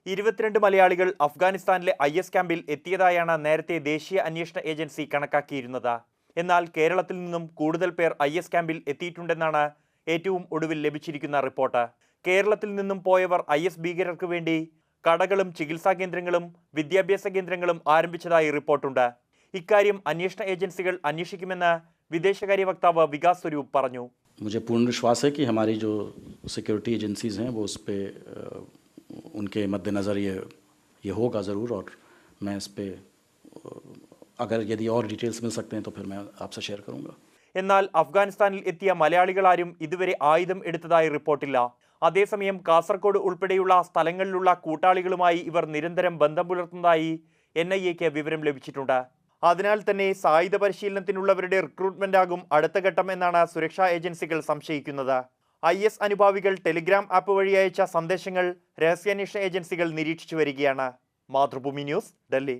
22 മലയാളികൾ അഫ്ഗാനിസ്ഥാനിലെ IS ക്യാമ്പിൽ എത്തിയതായാണ് നേരത്തെ ദേശീയ അന്വേഷണ ഏജൻസി കണക്കാക്കിയിരുന്നത്. എന്നാൽ കേരളത്തിൽ നിന്നും കൂടുതൽ പേർ IS ക്യാമ്പിൽ എത്തിയിട്ടുണ്ടെന്നാണ് ഏറ്റവും ഒടുവിൽ ലഭിച്ചിരിക്കുന്ന റിപ്പോർട്ട്. കേരളത്തിൽ നിന്നും പോയവർ IS ഭീകരർക്ക് വേണ്ടി കടകളും ചികിത്സാ കേന്ദ്രങ്ങളും വിദ്യാഭ്യാസ കേന്ദ്രങ്ങളും ആരംഭിച്ചതായി റിപ്പോർട്ടുണ്ട്. ഇക്കാര്യം അന്വേഷണ ഏജൻസികൾ അന്വേഷിക്കുമെന്ന് വിദേശകാര്യ വക്താവ് വികാസ് സ്വരൂപ് പറഞ്ഞു. मुझे पूर्ण विश्वास है कि हमारी जो सिक्योरिटी एजेंसीज़ हैं वो उस पर उनके मद्देनज़र ये होगा ज़रूर, और मैं इस पर अगर यदि और डिटेल्स मिल सकते हैं तो फिर मैं आपसे शेयर करूँगा. എന്നാൽ അഫ്ഗാനിസ്ഥാനിൽ എത്തിയ മലയാളികളാരും ഇതുവരെ ആയുധം എടുത്തതായി റിപ്പോർട്ടില്ല. അതേസമയം കാസർഗോഡ് ഉൾപ്പെടെയുള്ള സ്ഥലങ്ങളിലുള്ള കൂട്ടാളികളുമായി ഇവർ നിരന്തരം ബന്ധം പുലർത്തുന്നതായി NIAക്ക് വിവരം ലഭിച്ചിട്ടുണ്ട്. അതിനാൽ തന്നെ സായുധ പരിശീലനത്തിനുള്ളവരുടെ റിക്രൂട്ട്മെന്റ് ആകും അടുത്ത ഘട്ടം എന്നാണ് സുരക്ഷാ ഏജൻസികൾ സംശയിക്കുന്നത്. IS അനുഭാവികൾ ടെലിഗ്രാം ആപ്പ് വഴി അയച്ച സന്ദേശങ്ങൾ രഹസ്യാന്വേഷണ ഏജൻസികൾ നിരീക്ഷിച്ചു വരികയാണ്. മാതൃഭൂമി ന്യൂസ്, ഡൽഹി.